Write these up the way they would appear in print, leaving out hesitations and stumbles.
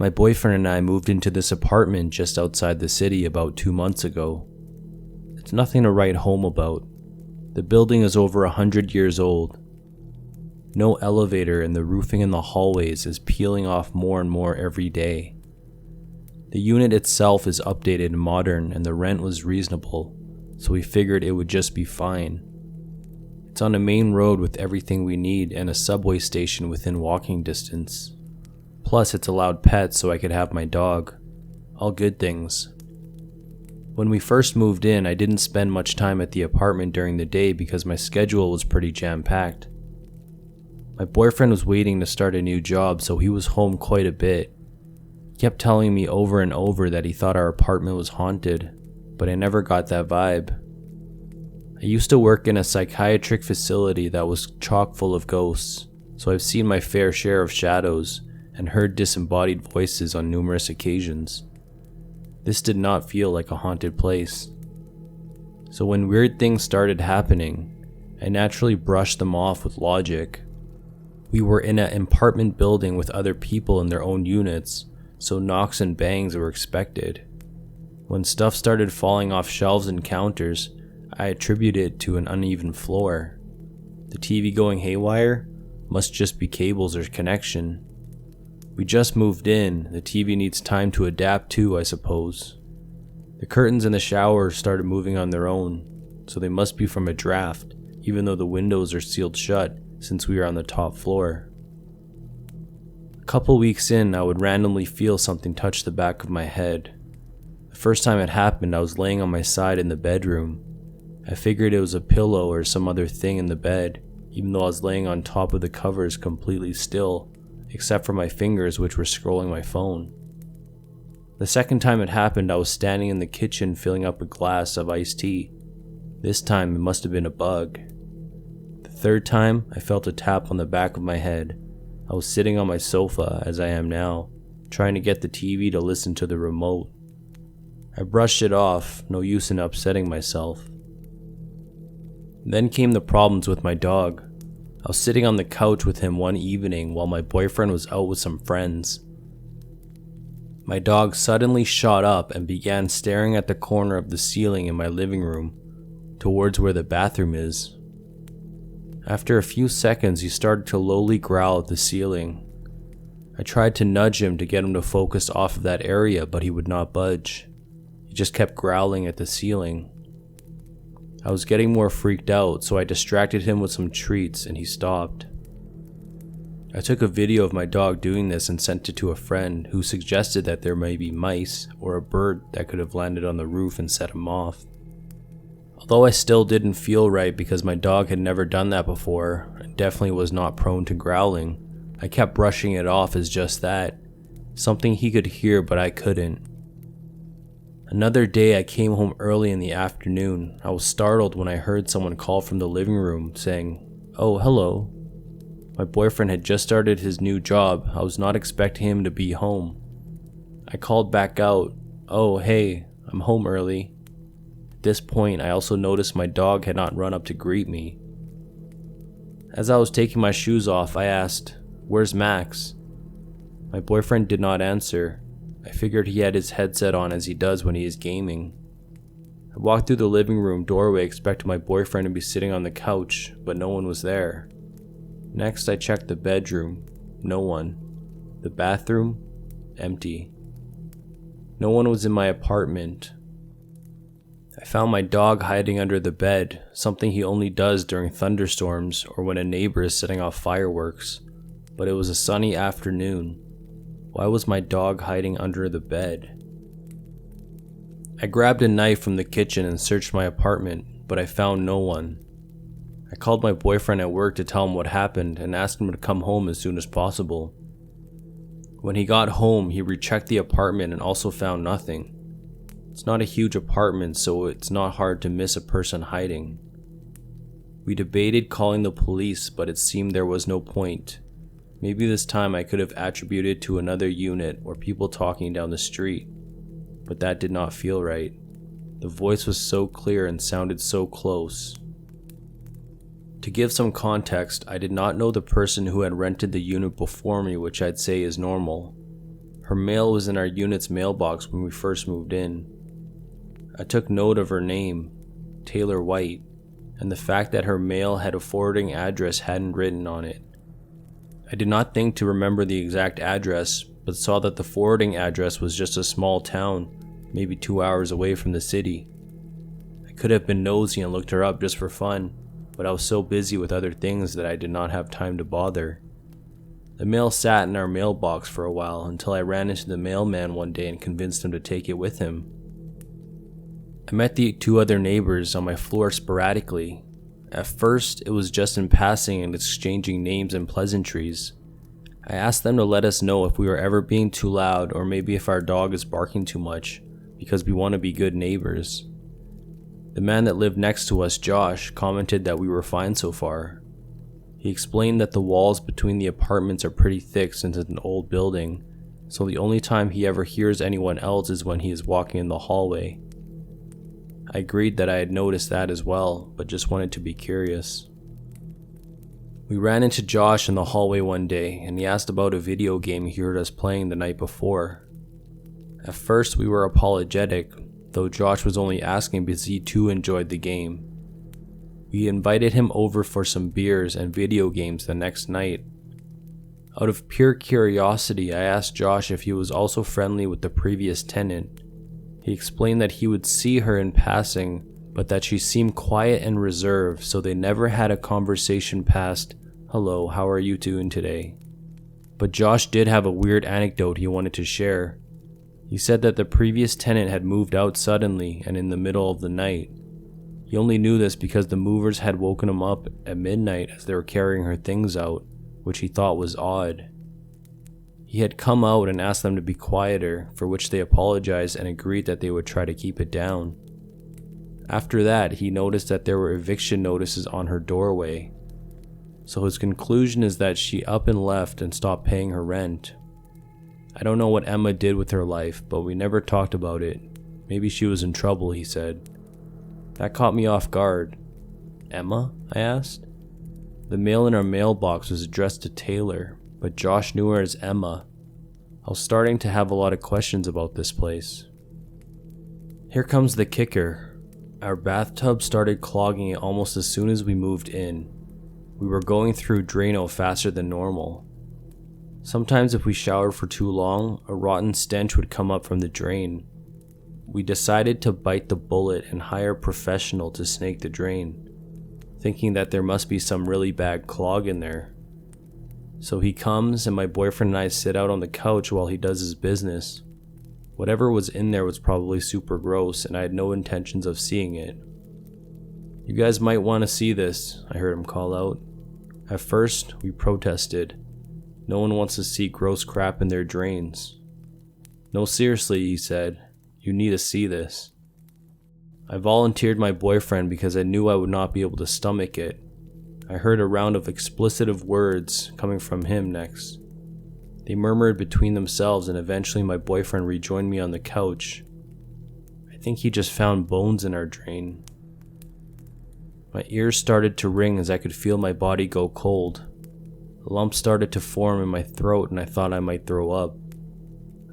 My boyfriend and I moved into this apartment just outside the city about 2 months ago. It's nothing to write home about. The building is over 100 years old. No elevator, and the roofing in the hallways is peeling off more and more every day. The unit itself is updated and modern, and the rent was reasonable, so we figured it would just be fine. It's on a main road with everything we need and a subway station within walking distance. Plus, it's allowed pets so I could have my dog. All good things. When we first moved in, I didn't spend much time at the apartment during the day because my schedule was pretty jam-packed. My boyfriend was waiting to start a new job, so he was home quite a bit. He kept telling me over and over that he thought our apartment was haunted, but I never got that vibe. I used to work in a psychiatric facility that was chock full of ghosts, so I've seen my fair share of shadows and heard disembodied voices on numerous occasions. This did not feel like a haunted place. So when weird things started happening, I naturally brushed them off with logic. We were in an apartment building with other people in their own units, so knocks and bangs were expected. When stuff started falling off shelves and counters, I attributed it to an uneven floor. The TV going haywire must just be cables or connection. We just moved in, the TV needs time to adapt too, I suppose. The curtains in the shower started moving on their own, so they must be from a draft, even though the windows are sealed shut since we are on the top floor. A couple weeks in, I would randomly feel something touch the back of my head. The first time it happened, I was laying on my side in the bedroom. I figured it was a pillow or some other thing in the bed, even though I was laying on top of the covers completely still, except for my fingers which were scrolling my phone. The second time it happened, I was standing in the kitchen filling up a glass of iced tea. This time it must have been a bug. The third time, I felt a tap on the back of my head. I was sitting on my sofa, as I am now, trying to get the TV to listen to the remote. I brushed it off, no use in upsetting myself. Then came the problems with my dog. I was sitting on the couch with him one evening while my boyfriend was out with some friends. My dog suddenly shot up and began staring at the corner of the ceiling in my living room, towards where the bathroom is. After a few seconds, he started to lowly growl at the ceiling. I tried to nudge him to get him to focus off of that area, but he would not budge. He just kept growling at the ceiling. I was getting more freaked out, so I distracted him with some treats and he stopped. I took a video of my dog doing this and sent it to a friend who suggested that there may be mice or a bird that could have landed on the roof and set him off. Although I still didn't feel right because my dog had never done that before and definitely was not prone to growling, I kept brushing it off as just that, something he could hear but I couldn't. Another day I came home early in the afternoon. I was startled when I heard someone call from the living room saying, "Oh, hello." My boyfriend had just started his new job. I was not expecting him to be home. I called back out, "Oh, hey, I'm home early." At this point, I also noticed my dog had not run up to greet me. As I was taking my shoes off, I asked, "Where's Max?" My boyfriend did not answer. I figured he had his headset on as he does when he is gaming. I walked through the living room doorway expecting my boyfriend to be sitting on the couch, but no one was there. Next, I checked the bedroom. No one. The bathroom? Empty. No one was in my apartment. I found my dog hiding under the bed, something he only does during thunderstorms or when a neighbor is setting off fireworks, but it was a sunny afternoon. Why was my dog hiding under the bed? I grabbed a knife from the kitchen and searched my apartment, but I found no one. I called my boyfriend at work to tell him what happened and asked him to come home as soon as possible. When he got home, he rechecked the apartment and also found nothing. It's not a huge apartment, so it's not hard to miss a person hiding. We debated calling the police, but it seemed there was no point. Maybe this time I could have attributed to another unit or people talking down the street, but that did not feel right. The voice was so clear and sounded so close. To give some context, I did not know the person who had rented the unit before me, which I'd say is normal. Her mail was in our unit's mailbox when we first moved in. I took note of her name, Taylor White, and the fact that her mail had a forwarding address hadn't written on it. I did not think to remember the exact address, but saw that the forwarding address was just a small town, maybe 2 hours away from the city. I could have been nosy and looked her up just for fun, but I was so busy with other things that I did not have time to bother. The mail sat in our mailbox for a while until I ran into the mailman one day and convinced him to take it with him. I met the 2 other neighbors on my floor sporadically. At first, it was just in passing and exchanging names and pleasantries. I asked them to let us know if we were ever being too loud or maybe if our dog is barking too much, because we want to be good neighbors. The man that lived next to us, Josh, commented that we were fine so far. He explained that the walls between the apartments are pretty thick since it's an old building, so the only time he ever hears anyone else is when he is walking in the hallway. I agreed that I had noticed that as well, but just wanted to be curious. We ran into Josh in the hallway one day, and he asked about a video game he heard us playing the night before. At first, we were apologetic, though Josh was only asking because he too enjoyed the game. We invited him over for some beers and video games the next night. Out of pure curiosity, I asked Josh if he was also friendly with the previous tenant. He explained that he would see her in passing, but that she seemed quiet and reserved, so they never had a conversation past, "Hello, how are you doing today?" But Josh did have a weird anecdote he wanted to share. He said that the previous tenant had moved out suddenly and in the middle of the night. He only knew this because the movers had woken him up at midnight as they were carrying her things out, which he thought was odd. He had come out and asked them to be quieter, for which they apologized and agreed that they would try to keep it down. After that, he noticed that there were eviction notices on her doorway. So his conclusion is that she up and left and stopped paying her rent. I don't know what Emma did with her life, but we never talked about it. Maybe she was in trouble, he said. That caught me off guard. Emma? I asked. The mail in our mailbox was addressed to Taylor, but Josh knew her as Emma. I was starting to have a lot of questions about this place. Here comes the kicker. Our bathtub started clogging almost as soon as we moved in. We were going through Drano faster than normal. Sometimes if we showered for too long, a rotten stench would come up from the drain. We decided to bite the bullet and hire a professional to snake the drain, thinking that there must be some really bad clog in there. So he comes and my boyfriend and I sit out on the couch while he does his business. Whatever was in there was probably super gross and I had no intentions of seeing it. You guys might want to see this, I heard him call out. At first, we protested. No one wants to see gross crap in their drains. No, seriously, he said. You need to see this. I volunteered my boyfriend because I knew I would not be able to stomach it. I heard a round of explicitive words coming from him next. They murmured between themselves and eventually my boyfriend rejoined me on the couch. I think he just found bones in our drain. My ears started to ring as I could feel my body go cold. A lump started to form in my throat and I thought I might throw up.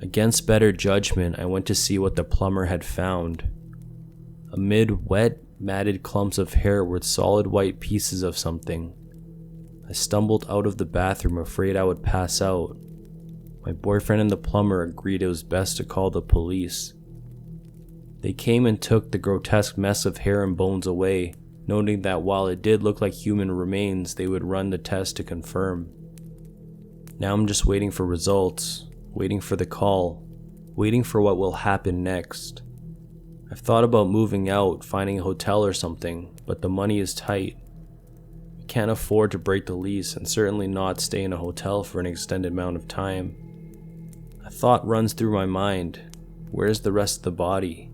Against better judgment, I went to see what the plumber had found. Amid wet, matted clumps of hair were solid white pieces of something. I stumbled out of the bathroom, afraid I would pass out. My boyfriend and the plumber agreed it was best to call the police. They came and took the grotesque mess of hair and bones away, noting that while it did look like human remains, they would run the test to confirm. Now I'm just waiting for results, waiting for the call, waiting for what will happen next. I've thought about moving out, finding a hotel or something, but the money is tight. We can't afford to break the lease and certainly not stay in a hotel for an extended amount of time. A thought runs through my mind. Where's the rest of the body?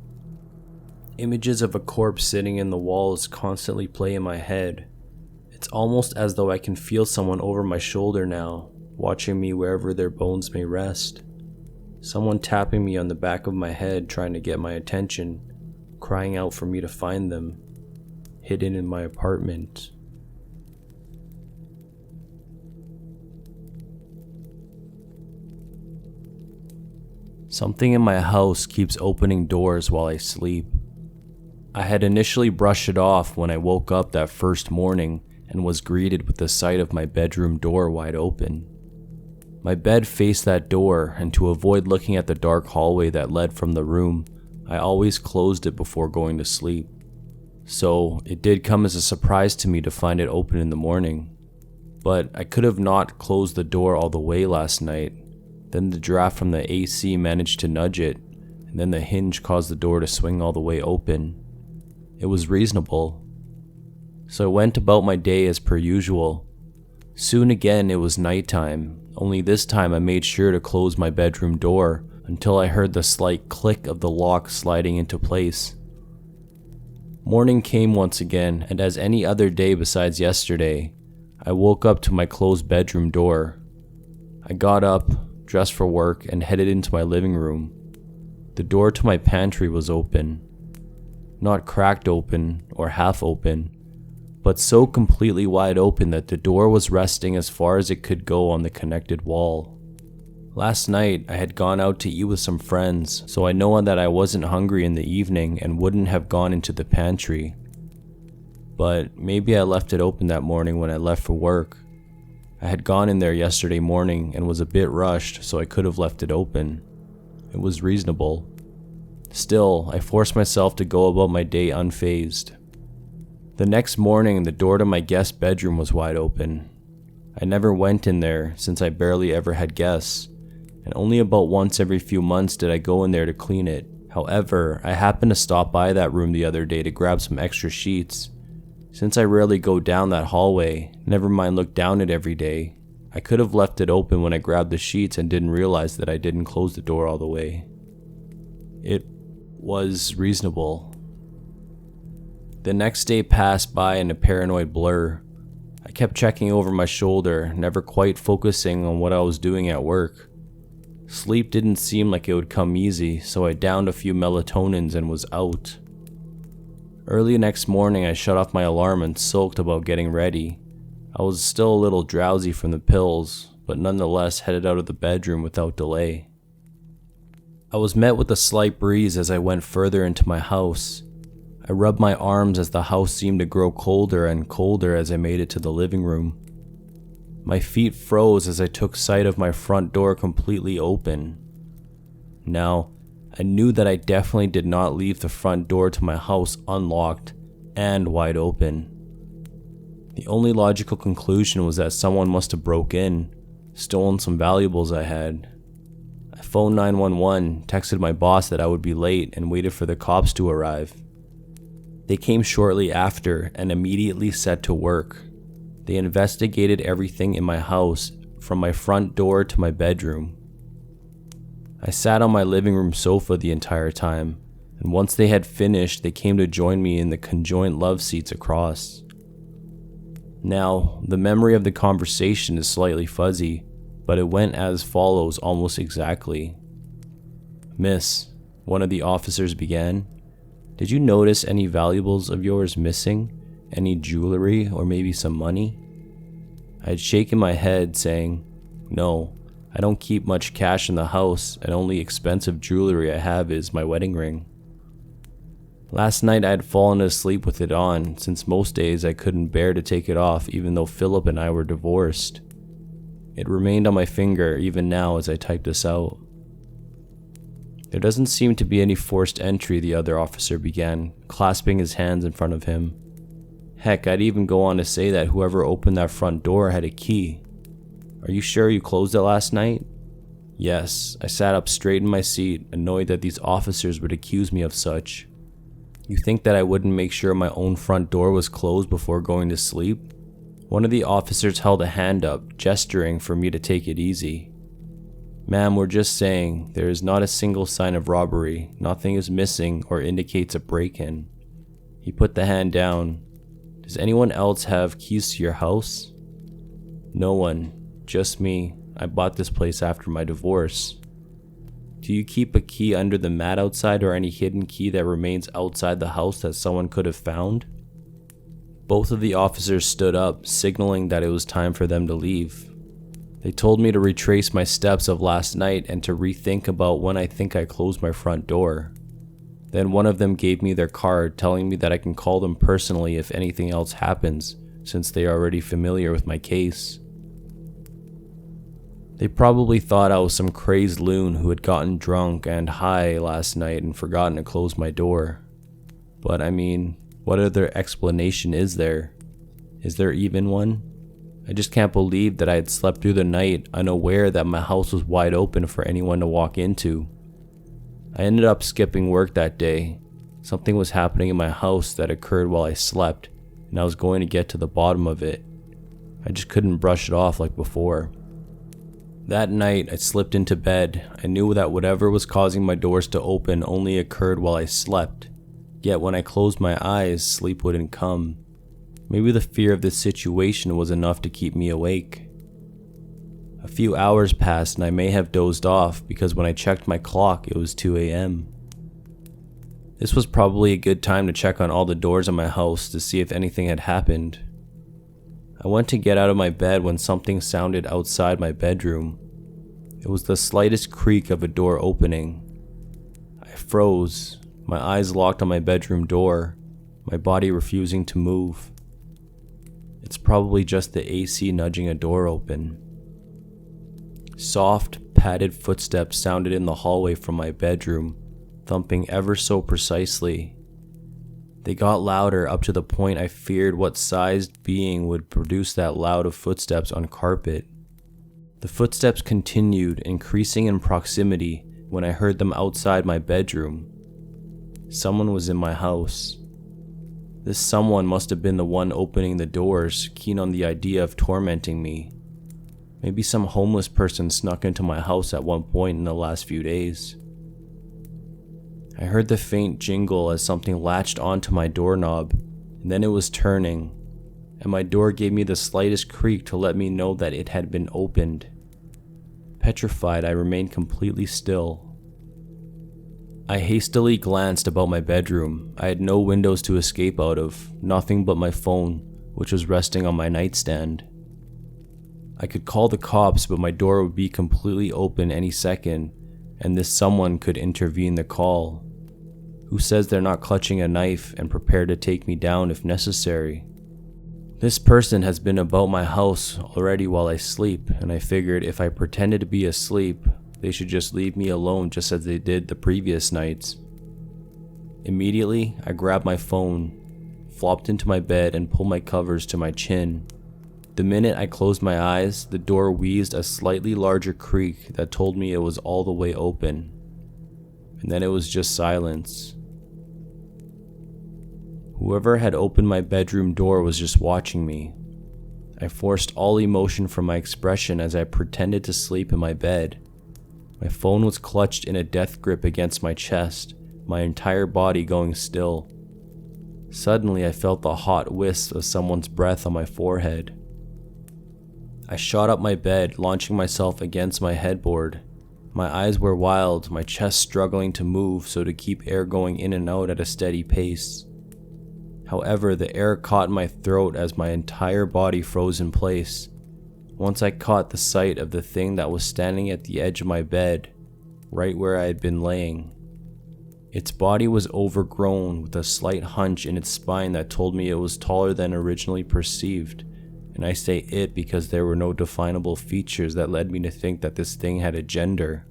Images of a corpse sitting in the walls constantly play in my head. It's almost as though I can feel someone over my shoulder now, watching me wherever their bones may rest. Someone tapping me on the back of my head trying to get my attention, crying out for me to find them, hidden in my apartment. Something in my house keeps opening doors while I sleep. I had initially brushed it off when I woke up that first morning and was greeted with the sight of my bedroom door wide open. My bed faced that door, and to avoid looking at the dark hallway that led from the room, I always closed it before going to sleep. So it did come as a surprise to me to find it open in the morning. But I could have not closed the door all the way last night. Then the draft from the AC managed to nudge it, and then the hinge caused the door to swing all the way open. It was reasonable. So I went about my day as per usual. Soon again it was nighttime, only this time I made sure to close my bedroom door until I heard the slight click of the lock sliding into place. Morning came once again, and as any other day besides yesterday, I woke up to my closed bedroom door. I got up, dressed for work, and headed into my living room. The door to my pantry was open. Not cracked open or half open, but so completely wide open that the door was resting as far as it could go on the connected wall. Last night, I had gone out to eat with some friends, so I know that I wasn't hungry in the evening and wouldn't have gone into the pantry. But maybe I left it open that morning when I left for work. I had gone in there yesterday morning and was a bit rushed, so I could have left it open. It was reasonable. Still, I forced myself to go about my day unfazed. The next morning, the door to my guest bedroom was wide open. I never went in there since I barely ever had guests, and only about once every few months did I go in there to clean it. However, I happened to stop by that room the other day to grab some extra sheets. Since I rarely go down that hallway, never mind look down it every day, I could have left it open when I grabbed the sheets and didn't realize that I didn't close the door all the way. It was reasonable. The next day passed by in a paranoid blur. I kept checking over my shoulder, never quite focusing on what I was doing at work. Sleep didn't seem like it would come easy, so I downed a few melatonins and was out. Early next morning, I shut off my alarm and sulked about getting ready. I was still a little drowsy from the pills, but nonetheless headed out of the bedroom without delay. I was met with a slight breeze as I went further into my house. I rubbed my arms as the house seemed to grow colder and colder as I made it to the living room. My feet froze as I took sight of my front door completely open. Now, I knew that I definitely did not leave the front door to my house unlocked and wide open. The only logical conclusion was that someone must have broke in, stolen some valuables I had. I phoned 911, texted my boss that I would be late, and waited for the cops to arrive. They came shortly after and immediately set to work. They investigated everything in my house, from my front door to my bedroom. I sat on my living room sofa the entire time, and once they had finished, they came to join me in the conjoined love seats across. Now, the memory of the conversation is slightly fuzzy, but it went as follows almost exactly. "Miss," one of the officers began, "did you notice any valuables of yours missing? Any jewelry or maybe some money?" I had shaken my head, saying, "No, I don't keep much cash in the house, and only expensive jewelry I have is my wedding ring." Last night I had fallen asleep with it on, since most days I couldn't bear to take it off even though Philip and I were divorced. It remained on my finger even now as I typed this out. "There doesn't seem to be any forced entry," the other officer began, clasping his hands in front of him. "Heck, I'd even go on to say that whoever opened that front door had a key. Are you sure you closed it last night?" Yes, I sat up straight in my seat, annoyed that these officers would accuse me of such. You think that I wouldn't make sure my own front door was closed before going to sleep? One of the officers held a hand up, gesturing for me to take it easy. "Ma'am, we're just saying, there is not a single sign of robbery, nothing is missing or indicates a break-in." He put the hand down. "Does anyone else have keys to your house?" "No one, just me. I bought this place after my divorce." "Do you keep a key under the mat outside or any hidden key that remains outside the house that someone could have found?" Both of the officers stood up, signaling that it was time for them to leave. They told me to retrace my steps of last night and to rethink about when I think I closed my front door. Then one of them gave me their card, telling me that I can call them personally if anything else happens, since they are already familiar with my case. They probably thought I was some crazed loon who had gotten drunk and high last night and forgotten to close my door. But I mean, what other explanation is there? Is there even one? I just can't believe that I had slept through the night unaware that my house was wide open for anyone to walk into. I ended up skipping work that day. Something was happening in my house that occurred while I slept, and I was going to get to the bottom of it. I just couldn't brush it off like before. That night, I slipped into bed. I knew that whatever was causing my doors to open only occurred while I slept. Yet when I closed my eyes, sleep wouldn't come. Maybe the fear of this situation was enough to keep me awake. A few hours passed and I may have dozed off because when I checked my clock, it was 2 a.m. This was probably a good time to check on all the doors in my house to see if anything had happened. I went to get out of my bed when something sounded outside my bedroom. It was the slightest creak of a door opening. I froze, my eyes locked on my bedroom door, my body refusing to move. It's probably just the AC nudging a door open. Soft, padded footsteps sounded in the hallway from my bedroom, thumping ever so precisely. They got louder up to the point I feared what sized being would produce that loud of footsteps on carpet. The footsteps continued, increasing in proximity when I heard them outside my bedroom. Someone was in my house. This someone must have been the one opening the doors, keen on the idea of tormenting me. Maybe some homeless person snuck into my house at one point in the last few days. I heard the faint jingle as something latched onto my doorknob, and then it was turning, and my door gave me the slightest creak to let me know that it had been opened. Petrified, I remained completely still. I hastily glanced about my bedroom. I had no windows to escape out of, nothing but my phone, which was resting on my nightstand. I could call the cops, but my door would be completely open any second, and this someone could intervene the call. Who says they're not clutching a knife and prepared to take me down if necessary? This person has been about my house already while I sleep, and I figured if I pretended to be asleep, they should just leave me alone just as they did the previous nights. Immediately, I grabbed my phone, flopped into my bed, and pulled my covers to my chin. The minute I closed my eyes, the door wheezed a slightly larger creak that told me it was all the way open. And then it was just silence. Whoever had opened my bedroom door was just watching me. I forced all emotion from my expression as I pretended to sleep in my bed. My phone was clutched in a death grip against my chest, my entire body going still. Suddenly I felt the hot wisp of someone's breath on my forehead. I shot up my bed, launching myself against my headboard. My eyes were wild, my chest struggling to move so to keep air going in and out at a steady pace. However, the air caught in my throat as my entire body froze in place. Once I caught the sight of the thing that was standing at the edge of my bed, right where I had been laying. Its body was overgrown with a slight hunch in its spine that told me it was taller than originally perceived, and I say it because there were no definable features that led me to think that this thing had a gender.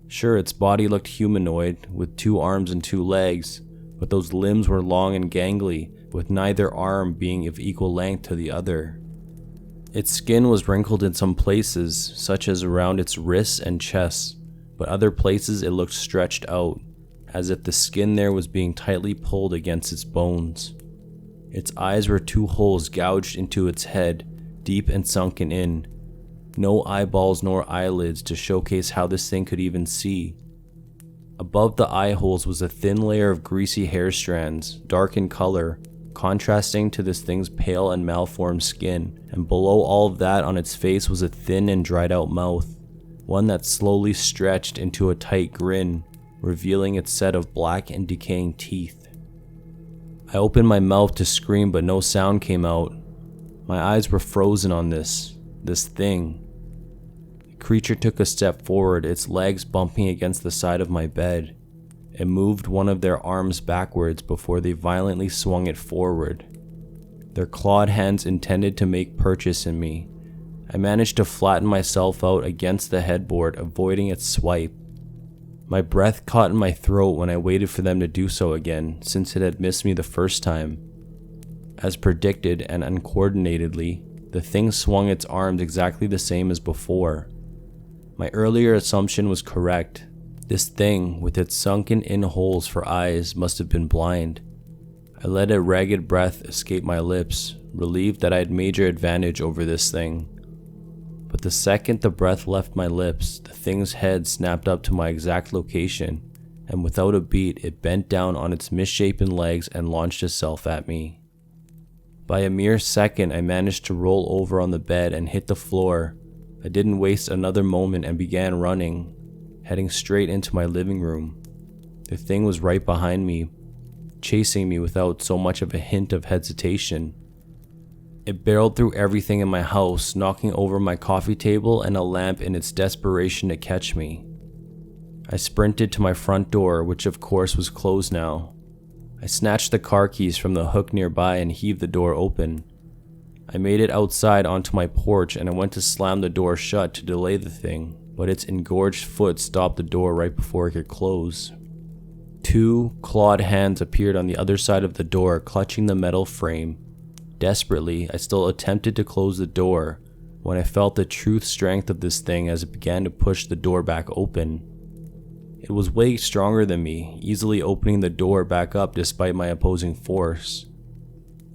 Sure, its body looked humanoid, with 2 arms and 2 legs, but those limbs were long and gangly, with neither arm being of equal length to the other. Its skin was wrinkled in some places, such as around its wrists and chest, but other places it looked stretched out, as if the skin there was being tightly pulled against its bones. Its eyes were 2 holes gouged into its head, deep and sunken in. No eyeballs nor eyelids to showcase how this thing could even see. Above the eye holes was a thin layer of greasy hair strands, dark in color, contrasting to this thing's pale and malformed skin, and below all of that on its face was a thin and dried out mouth, one that slowly stretched into a tight grin, revealing its set of black and decaying teeth. I opened my mouth to scream, but no sound came out. My eyes were frozen on this thing. creature took a step forward, its legs bumping against the side of my bed. It moved one of their arms backwards before they violently swung it forward. Their clawed hands intended to make purchase in me. I managed to flatten myself out against the headboard, avoiding its swipe. My breath caught in my throat when I waited for them to do so again, since it had missed me the first time. As predicted and uncoordinatedly, the thing swung its arms exactly the same as before. My earlier assumption was correct. This thing, with its sunken-in holes for eyes, must have been blind. I let a ragged breath escape my lips, relieved that I had major advantage over this thing. But the second the breath left my lips, the thing's head snapped up to my exact location, and without a beat, it bent down on its misshapen legs and launched itself at me. By a mere second, I managed to roll over on the bed and hit the floor. I didn't waste another moment and began running, heading straight into my living room. The thing was right behind me, chasing me without so much of a hint of hesitation. It barreled through everything in my house, knocking over my coffee table and a lamp in its desperation to catch me. I sprinted to my front door, which of course was closed now. I snatched the car keys from the hook nearby and heaved the door open. I made it outside onto my porch and I went to slam the door shut to delay the thing, but its engorged foot stopped the door right before it could close. 2 clawed hands appeared on the other side of the door, clutching the metal frame. Desperately, I still attempted to close the door when I felt the true strength of this thing as it began to push the door back open. It was way stronger than me, easily opening the door back up despite my opposing force.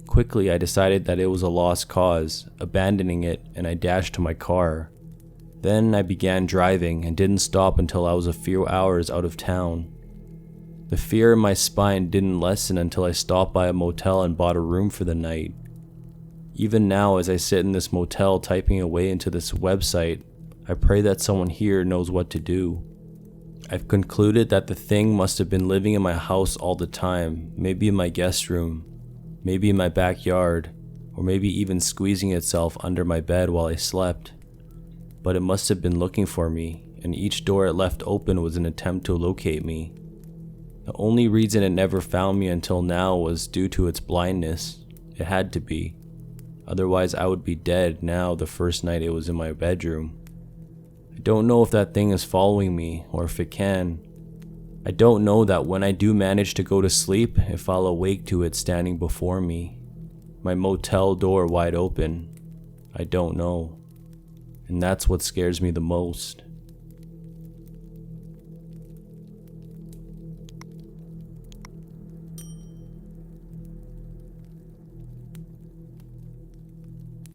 Quickly, I decided that it was a lost cause, abandoning it, and I dashed to my car. Then I began driving and didn't stop until I was a few hours out of town. The fear in my spine didn't lessen until I stopped by a motel and bought a room for the night. Even now, as I sit in this motel typing away into this website, I pray that someone here knows what to do. I've concluded that the thing must have been living in my house all the time, maybe in my guest room, maybe in my backyard, or maybe even squeezing itself under my bed while I slept. But it must have been looking for me, and each door it left open was an attempt to locate me. The only reason it never found me until now was due to its blindness. It had to be. Otherwise, I would be dead now the first night it was in my bedroom. I don't know if that thing is following me, or if it can. I don't know that when I do manage to go to sleep, if I'll awake to it standing before me. My motel door wide open. I don't know. And that's what scares me the most.